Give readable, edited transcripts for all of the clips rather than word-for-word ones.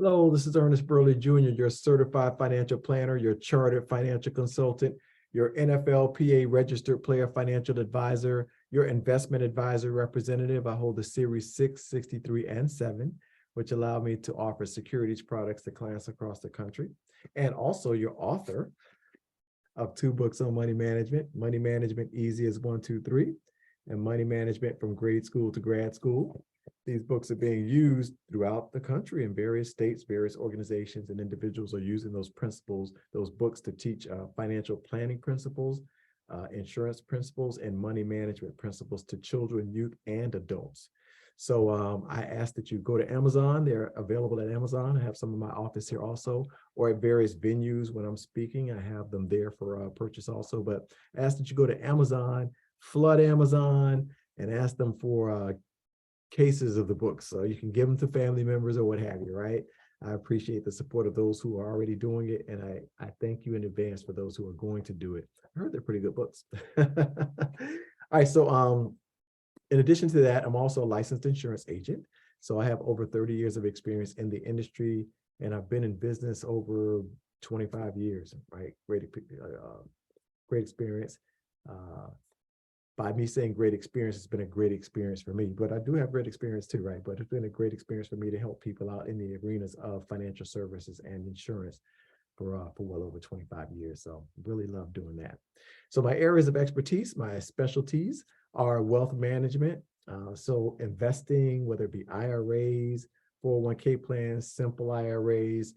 Hello, this is Ernest Burley Jr., your certified financial planner, your chartered financial consultant, your NFLPA registered player financial advisor, your investment advisor representative. I hold the Series 6, 63, and 7, which allow me to offer securities products to clients across the country. And also your author of 2 books on money management easy as 1, 2, 3, and money management from grade school to grad school. These books are being used throughout the country in various states, various organizations, and individuals are using those principles, those books to teach financial planning principles, insurance principles, and money management principles to children, youth, and adults. So I ask that you go to Amazon. They're available at Amazon. I have some in my office here also, or at various venues when I'm speaking. I have them there for purchase also. But I ask that you go to Amazon, flood Amazon, and ask them for cases of the books. So you can give them to family members or what have you, right? I appreciate the support of those who are already doing it. And I thank you in advance for those who are going to do it. I heard they're pretty good books. All right, so in addition to that, I'm also a licensed insurance agent. So I have over 30 years of experience in the industry, and I've been in business over 25 years, right? Great experience. By me saying great experience, it's been a great experience for me, but I do have great experience too, right? But it's been a great experience for me to help people out in the arenas of financial services and insurance for well over 25 years. So really love doing that. So my areas of expertise, my specialties are wealth management. So investing, whether it be IRAs, 401k plans, simple IRAs,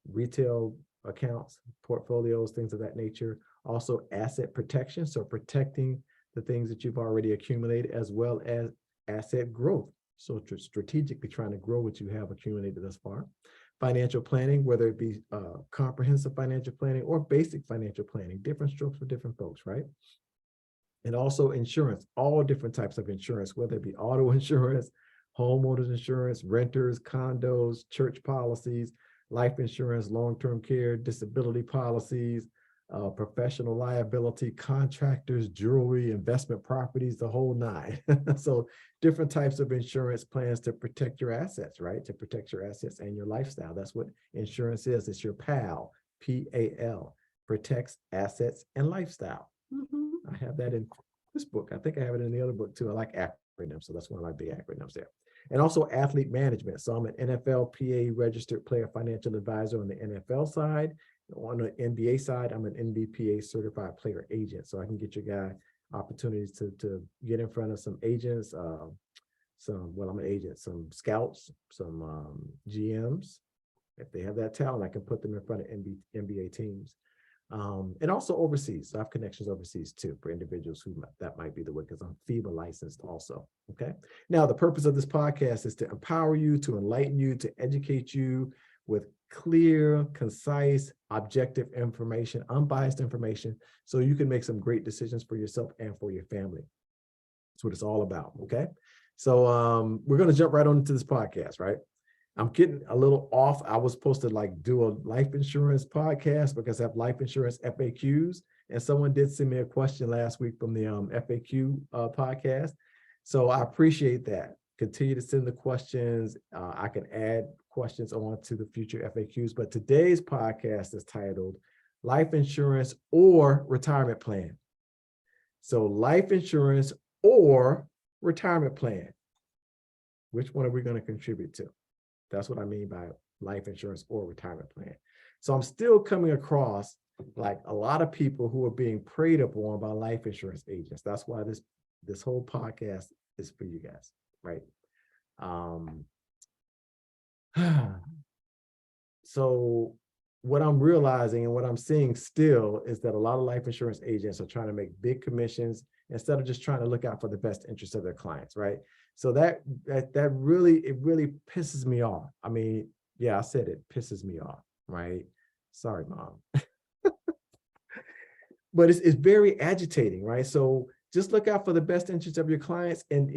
retail accounts, portfolios, things of that nature. Also asset protection, so protecting the things that you've already accumulated, as well as asset growth. So strategically trying to grow what you have accumulated thus far. Financial planning, whether it be comprehensive financial planning or basic financial planning, different strokes for different folks, right? And also insurance, all different types of insurance, whether it be auto insurance, homeowners insurance, renters, condos, church policies, life insurance, long-term care, disability policies, professional liability, contractors, jewelry, investment properties, the whole 9. So different types of insurance plans to protect your assets, right? To protect your assets and your lifestyle. That's what insurance is. It's your PAL, P-A-L, protects assets and lifestyle. I have that in this book. I think I have it in the other book too. I like acronyms, so that's one of my big acronyms there. And also athlete management. So I'm an NFLPA registered player financial advisor on the NFL side. On the NBA side, I'm an NBPA certified player agent. So I can get your guy opportunities to get in front of some agents, I'm an agent, some scouts, some GMs. If they have that talent, I can put them in front of NBA teams. And also overseas. So I have connections overseas too for individuals who that might be the way, because I'm FIBA licensed also. Okay. Now, the purpose of this podcast is to empower you, to enlighten you, to educate you with clear, concise, objective information, unbiased information, so you can make some great decisions for yourself and for your family. That's what it's all about. Okay. So we're going to jump right on into this podcast, right? I'm getting a little off. I was supposed to do a life insurance podcast because I have life insurance FAQs. And someone did send me a question last week from the FAQ podcast. So I appreciate that. Continue to send the questions. I can add questions on to the future FAQs. But today's podcast is titled Life Insurance or Retirement Plan. So life insurance or retirement plan. Which one are we going to contribute to? That's what I mean by life insurance or retirement plan. So I'm still coming across like a lot of people who are being preyed upon by life insurance agents. That's why this whole podcast is for you guys, right? So what I'm realizing and what I'm seeing still is that a lot of life insurance agents are trying to make big commissions instead of just trying to look out for the best interest of their clients, right? So that really pisses me off. I mean, yeah, I said it pisses me off, right? Sorry, Mom. But it's very agitating, right? So just look out for the best interest of your clients, and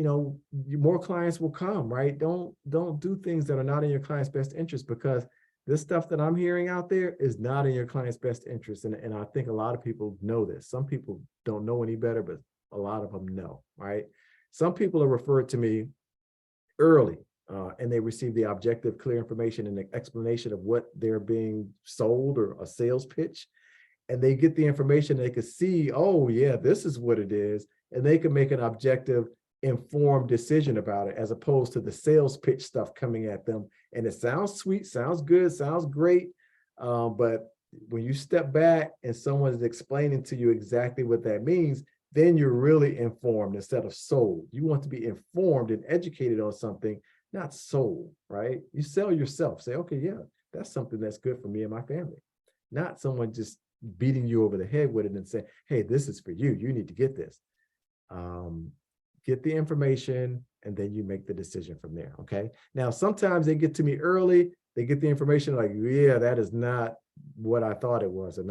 more clients will come, right? Don't do things that are not in your client's best interest, because this stuff that I'm hearing out there is not in your client's best interest. And I think a lot of people know this. Some people don't know any better, but a lot of them know, right? Some people are referred to me early and they receive the objective, clear information and the explanation of what they're being sold or a sales pitch. And they get the information, they can see, oh yeah, this is what it is. And they can make an objective, informed decision about it, as opposed to the sales pitch stuff coming at them. And it sounds sweet, sounds good, sounds great. But when you step back and someone is explaining to you exactly what that means, then you're really informed instead of sold. You want to be informed and educated on something, not sold, right? You sell yourself. Say, okay, yeah, that's something that's good for me and my family. Not someone just beating you over the head with it and say, hey, this is for you. You need to get this. Get the information, and then you make the decision from there, okay? Now, sometimes they get to me early. They get the information like, yeah, that is not what I thought it was, or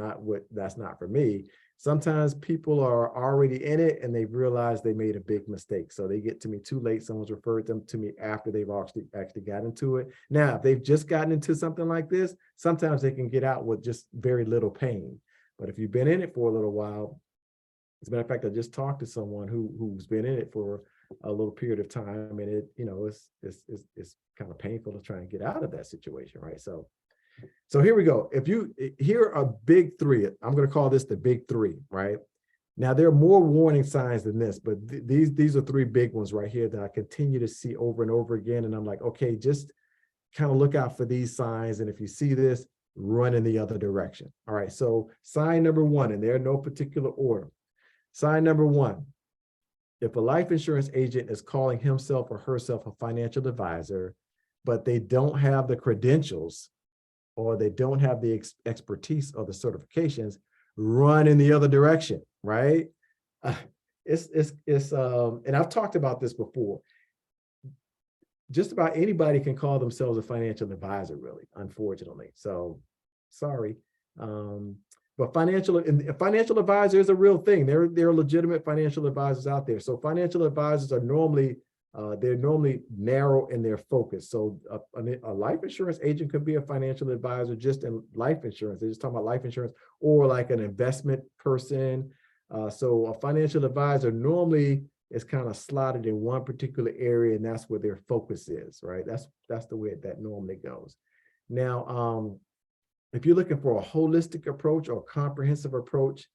that's not for me. Sometimes people are already in it and they've realized they made a big mistake. So they get to me too late. Someone's referred them to me after they've actually got into it. Now, if they've just gotten into something like this, sometimes they can get out with just very little pain. But if you've been in it for a little while, as a matter of fact, I just talked to someone who's been in it for a little period of time, and it, it's kind of painful to try and get out of that situation, right? So here we go. Here are big three. I'm going to call this the big three, right? Now, there are more warning signs than this, but these are three big ones right here that I continue to see over and over again. And I'm like, okay, just kind of look out for these signs. And if you see this, run in the other direction. All right. So sign number one, and they're in no particular order. Sign number one, if a life insurance agent is calling himself or herself a financial advisor, but they don't have the credentials or they don't have the expertise or the certifications, run in the other direction, right? And I've talked about this before. Just about anybody can call themselves a financial advisor, really, unfortunately. So sorry. But financial advisor is a real thing. There are legitimate financial advisors out there. So financial advisors are normally narrow in their focus. So a life insurance agent could be a financial advisor just in life insurance. They're just talking about life insurance, or like an investment person. So a financial advisor normally is kind of slotted in one particular area, and that's where their focus is, right? That's the way that normally goes. Now, if you're looking for a holistic approach or comprehensive approach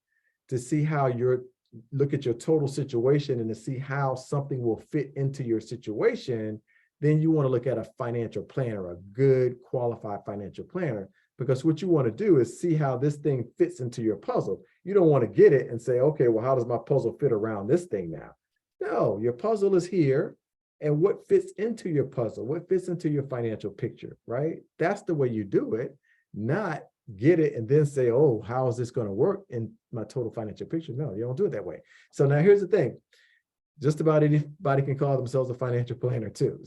to see how look at your total situation and to see how something will fit into your situation, then you want to look at a financial planner, a good qualified financial planner, because what you want to do is see how this thing fits into your puzzle. You don't want to get it and say, okay, well, how does my puzzle fit around this thing now? No, your puzzle is here, and what fits into your puzzle, what fits into your financial picture, right? That's the way you do it. Not get it and then say, oh, how is this going to work in my total financial picture? No, you don't do it that way. So now here's the thing. Just about anybody can call themselves a financial planner too.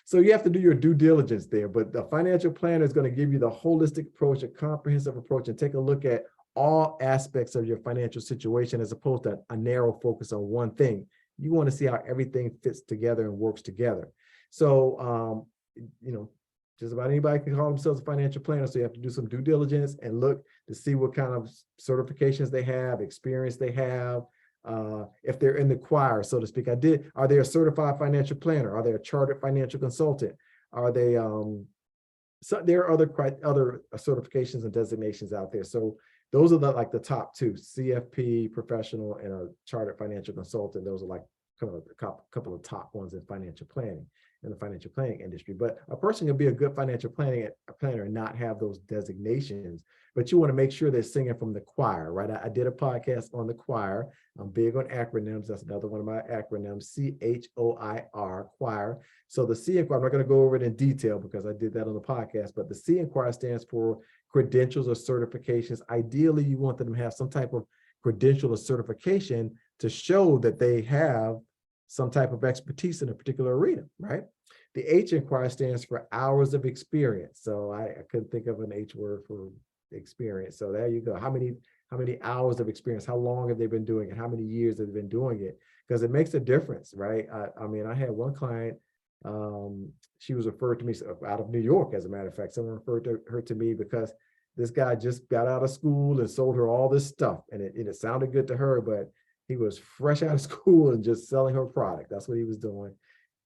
So you have to do your due diligence there. But the financial planner is going to give you the holistic approach, a comprehensive approach, and take a look at all aspects of your financial situation as opposed to a narrow focus on one thing. You want to see how everything fits together and works together. So, just about anybody can call themselves a financial planner. So you have to do some due diligence and look to see what kind of certifications they have, experience they have, if they're in the choir, so to speak. Are they a certified financial planner? Are they a chartered financial consultant? Are they, so there are other certifications and designations out there. So those are the top two: CFP professional and a chartered financial consultant. Those are like kind of a couple of top ones in financial planning, in the financial planning industry. But a person can be a good financial planner and not have those designations, but you want to make sure they're singing from the choir, right? I did a podcast on the choir. I'm big on acronyms. That's another one of my acronyms, CHOIR, choir. So the C in choir, I'm not going to go over it in detail because I did that on the podcast, but the C in choir stands for credentials or certifications. Ideally, you want them to have some type of credential or certification to show that they have some type of expertise in a particular arena, right? The H in choir stands for hours of experience. So I couldn't think of an H word for experience. So there you go. How many hours of experience? How long have they been doing it? How many years have they been doing it? Because it makes a difference, right? I mean, I had one client, she was referred to me out of New York, as a matter of fact. Someone referred her to me because this guy just got out of school and sold her all this stuff. And it sounded good to her, but he was fresh out of school and just selling her product. That's what he was doing.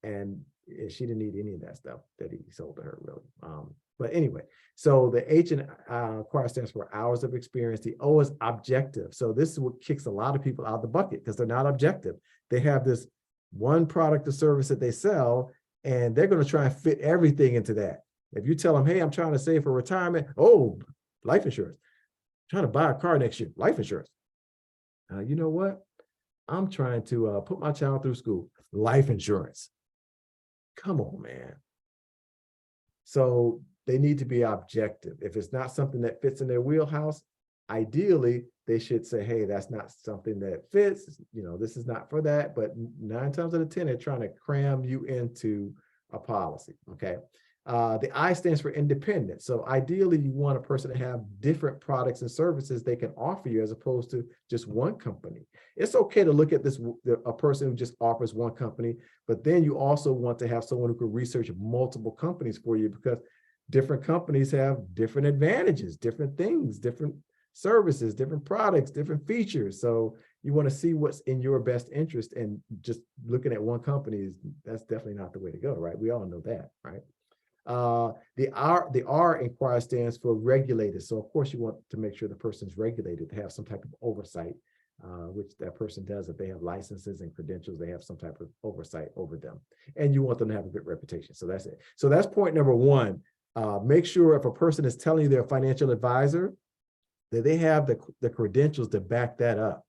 And she didn't need any of that stuff that he sold to her, really. But anyway, so the H in acquire stands for hours of experience. The O is objective. So this is what kicks a lot of people out of the bucket because they're not objective. They have this one product or service that they sell, and they're going to try and fit everything into that. If you tell them, hey, I'm trying to save for retirement, oh, life insurance. Trying to buy a car next year, life insurance. You know what? I'm trying to put my child through school, life insurance. Come on, man. So they need to be objective. If it's not something that fits in their wheelhouse, ideally, they should say, hey, that's not something that fits. You know, this is not for that. But 9 times out of 10, they're trying to cram you into a policy, okay? The I stands for independent. So ideally, you want a person to have different products and services they can offer you as opposed to just one company. It's okay to look at this, a person who just offers one company, but then you also want to have someone who can research multiple companies for you because different companies have different advantages, different things, different services, different products, different features. So you want to see what's in your best interest, and just looking at one company that's definitely not the way to go, right? We all know that, right? The R inquire stands for regulated. So of course you want to make sure the person's regulated, to have some type of oversight, which that person does. If they have licenses and credentials, they have some type of oversight over them, and you want them to have a good reputation. So that's it. So that's point number one. Make sure if a person is telling you they're a financial advisor, that they have the credentials to back that up,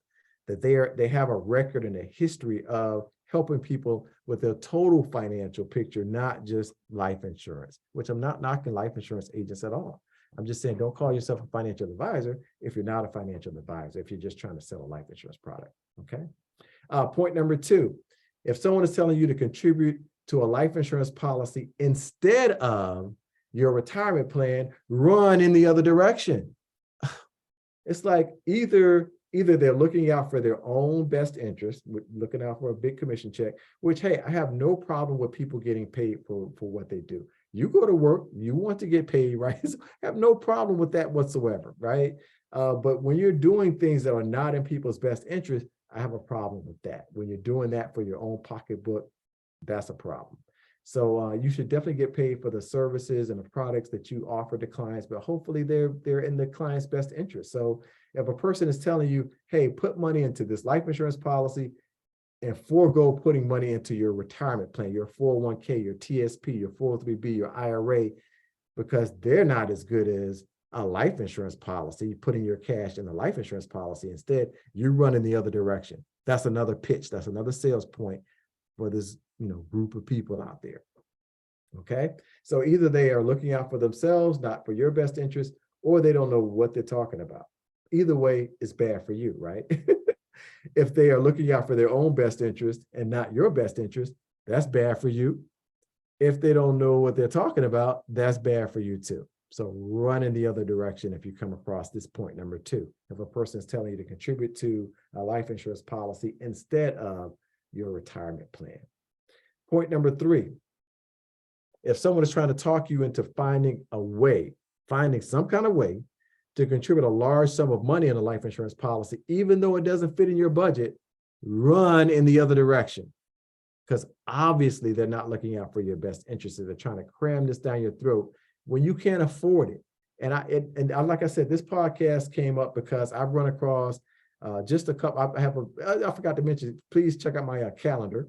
that they have a record and a history of helping people with their total financial picture, not just life insurance, which I'm not knocking life insurance agents at all. I'm just saying, don't call yourself a financial advisor if you're not a financial advisor, if you're just trying to sell a life insurance product, okay? Point number two, if someone is telling you to contribute to a life insurance policy instead of your retirement plan, run in the other direction. It's like either they're looking out for their own best interest, looking out for a big commission check, which, hey, I have no problem with people getting paid for what they do. You go to work, you want to get paid, right? So I have no problem with that whatsoever, right? But when you're doing things that are not in people's best interest, I have a problem with that. When you're doing that for your own pocketbook, that's a problem. So you should definitely get paid for the services and the products that you offer to clients, but hopefully they're in the client's best interest. So if a person is telling you, hey, put money into this life insurance policy and forego putting money into your retirement plan, your 401k, your TSP, your 403b, your IRA, because they're not as good as a life insurance policy, putting your cash in the life insurance policy. Instead, you run in the other direction. That's another pitch. That's another sales point for this, group of people out there. Okay. So either they are looking out for themselves, not for your best interest, or they don't know what they're talking about. Either way, it's bad for you, right? If they are looking out for their own best interest and not your best interest, that's bad for you. If they don't know what they're talking about, that's bad for you too. So run in the other direction if you come across this point number two. If a person is telling you to contribute to a life insurance policy instead of your retirement plan. Point number three, if someone is trying to talk you into finding some kind of way to contribute a large sum of money in a life insurance policy, even though it doesn't fit in your budget, run in the other direction. Because obviously they're not looking out for your best interests. They're trying to cram this down your throat when you can't afford it. And like I said, this podcast came up because I've run across just a couple. I forgot to mention, please check out my calendar.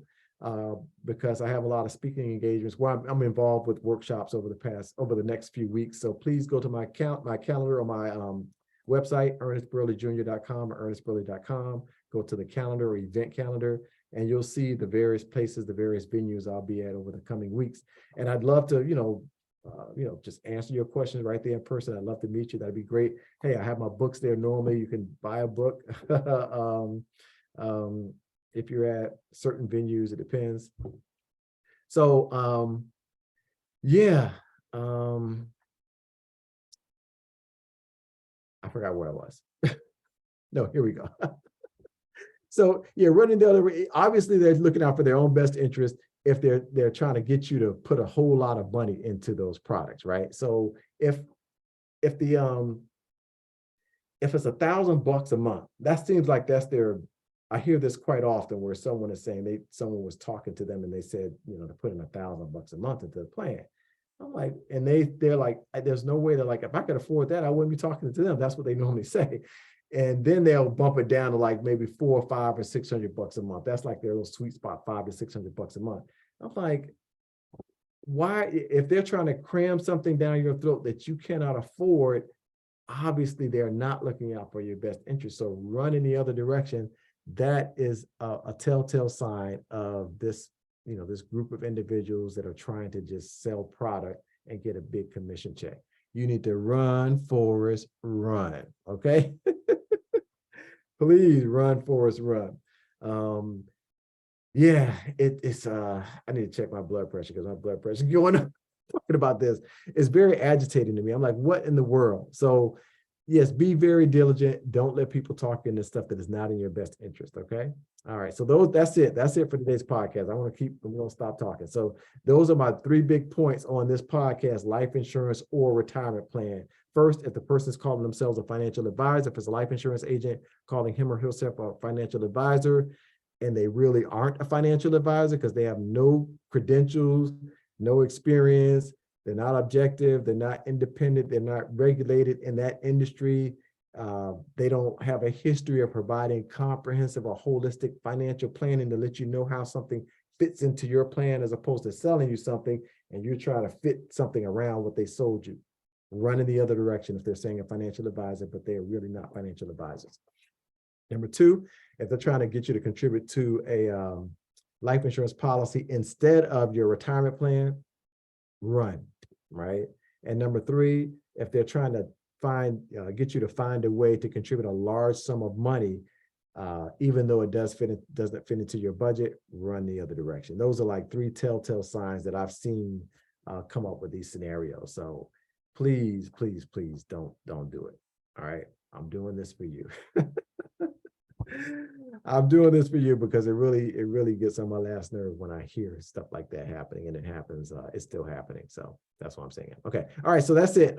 Because I have a lot of speaking engagements where I'm involved with workshops over the next few weeks. So please go to my calendar on my website, ernestburleyjr.com or ernestburley.com. Go to the calendar or event calendar, and you'll see the various places, the various venues I'll be at over the coming weeks. And I'd love to, just answer your questions right there in person. I'd love to meet you. That'd be great. Hey, I have my books there. Normally you can buy a book. If you're at certain venues, it depends. So, I forgot where I was. No, here we go. So running the other way, obviously they're looking out for their own best interest if they're trying to get you to put a whole lot of money into those products, right? So if it's $1,000 a month, that seems like that's their I hear this quite often where someone is saying someone was talking to them and they said, to put in $1,000 a month into the plan. I'm like, and they're like, there's no way. They're like, if I could afford that, I wouldn't be talking to them. That's what they normally say. And then they'll bump it down to like maybe $400 or $500 or $600 a month. That's like their little sweet spot, $500 to $600 a month. I'm like, why, if they're trying to cram something down your throat that you cannot afford, obviously they're not looking out for your best interest. So run in the other direction. That is a telltale sign of this, this group of individuals that are trying to just sell product and get a big commission check. You need to run, Forrest, run. Okay. Please run, Forrest, run. Yeah, it's I need to check my blood pressure because my blood pressure is going up talking about this. It's very agitating to me. I'm like, what in the world? So yes, be very diligent. Don't let people talk into stuff that is not in your best interest. Okay. All right. So that's it. That's it for today's podcast. I'm going to stop talking. So those are my 3 big points on this podcast: life insurance or retirement plan. First, if the person's calling themselves a financial advisor, if it's a life insurance agent calling him or herself a financial advisor, and they really aren't a financial advisor because they have no credentials, no experience, they're not objective, they're not independent, they're not regulated in that industry. They don't have a history of providing comprehensive or holistic financial planning to let you know how something fits into your plan, as opposed to selling you something and you're trying to fit something around what they sold you. Run in the other direction if they're saying a financial advisor, but they're really not financial advisors. Number 2, if they're trying to get you to contribute to a life insurance policy instead of your retirement plan, run, right? And number 3, if they're trying to get you to find a way to contribute a large sum of money, even though it doesn't fit into your budget, run the other direction. Those are like 3 telltale signs that I've seen come up with these scenarios. So please, please, please don't do it. All right. I'm doing this for you. I'm doing this for you because it really gets on my last nerve when I hear stuff like that happening, and it happens. It's still happening. So that's what I'm saying. Okay. All right. So that's it.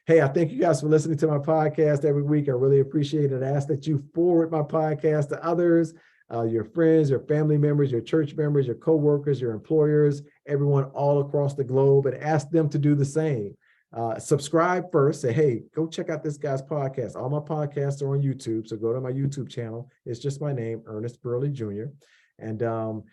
Hey, I thank you guys for listening to my podcast every week. I really appreciate it. I ask that you forward my podcast to others, your friends, your family members, your church members, your coworkers, your employers, everyone all across the globe, and ask them to do the same. Subscribe first. Say, hey, go check out this guy's podcast. All my podcasts are on YouTube, so go to my YouTube channel. It's just my name, Ernest Burley Jr. And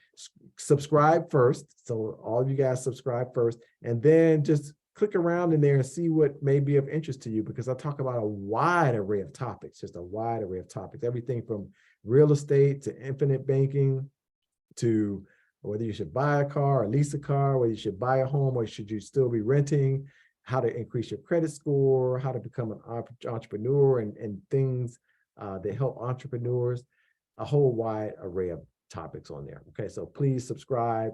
subscribe first. So all of you guys subscribe first, and then just click around in there and see what may be of interest to you, because I talk about a wide array of topics, just a wide array of topics, everything from real estate to infinite banking to whether you should buy a car or lease a car, whether you should buy a home or should you still be renting, how to increase your credit score, how to become an entrepreneur, and things that help entrepreneurs, a whole wide array of topics on there. Okay, so please subscribe,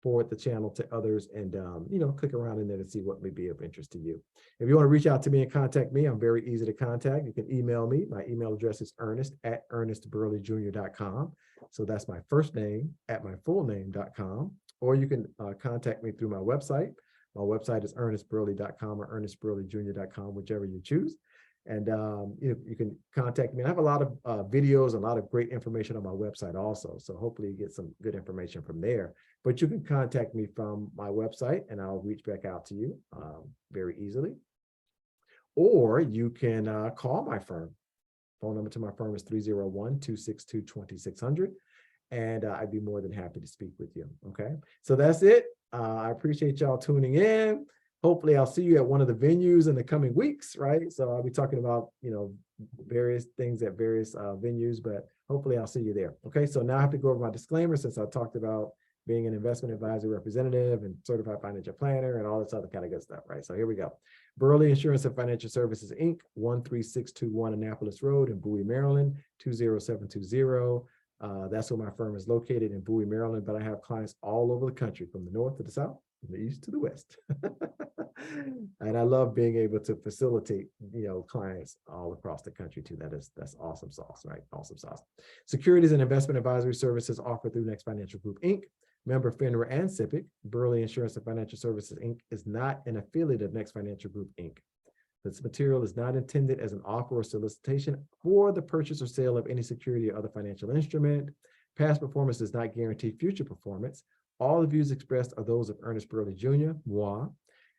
forward the channel to others, and click around in there to see what may be of interest to you. If you want to reach out to me and contact me, I'm very easy to contact. You can email me. My email address is ernest@ernestburleyjr.com. So that's my first name at my full name.com. Or you can contact me through my website. My website is ernestburley.com or ernestburleyjr.com, whichever you choose. And you can contact me. I have a lot of videos, a lot of great information on my website also. So hopefully you get some good information from there. But you can contact me from my website and I'll reach back out to you very easily. Or you can call my firm. Phone number to my firm is 301-262-2600. And I'd be more than happy to speak with you. Okay, so that's it. I appreciate y'all tuning in. Hopefully I'll see you at one of the venues in the coming weeks, right? So I'll be talking about, various things at various venues, but hopefully I'll see you there. Okay, so now I have to go over my disclaimer, since I talked about being an investment advisor representative and certified financial planner and all this other kind of good stuff, right? So here we go. Burley Insurance and Financial Services, Inc., 13621 Annapolis Road in Bowie, Maryland, 20720. That's where my firm is located, in Bowie, Maryland, but I have clients all over the country, from the north to the south, from the east to the west. And I love being able to facilitate, clients all across the country too. That's awesome sauce, right? Awesome sauce. Securities and investment advisory services offered through Next Financial Group, Inc., member FINRA and SIPC. Burley Insurance and Financial Services, Inc. is not an affiliate of Next Financial Group, Inc. This material is not intended as an offer or solicitation for the purchase or sale of any security or other financial instrument. Past performance does not guarantee future performance. All the views expressed are those of Ernest Burley Jr., moi,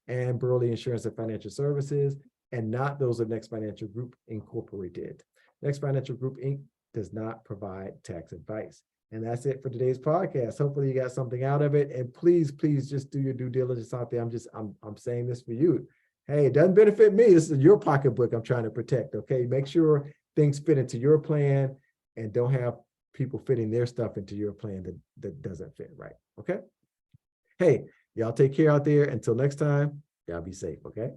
and Burley Insurance and Financial Services, and not those of Next Financial Group Incorporated. Next Financial Group Inc. does not provide tax advice. And that's it for today's podcast. Hopefully you got something out of it. And please, please just do your due diligence out there. I'm saying this for you. Hey, it doesn't benefit me. This is your pocketbook I'm trying to protect. Okay. Make sure things fit into your plan and don't have people fitting their stuff into your plan that doesn't fit right. Okay. Hey, y'all take care out there. Until next time, y'all be safe. Okay.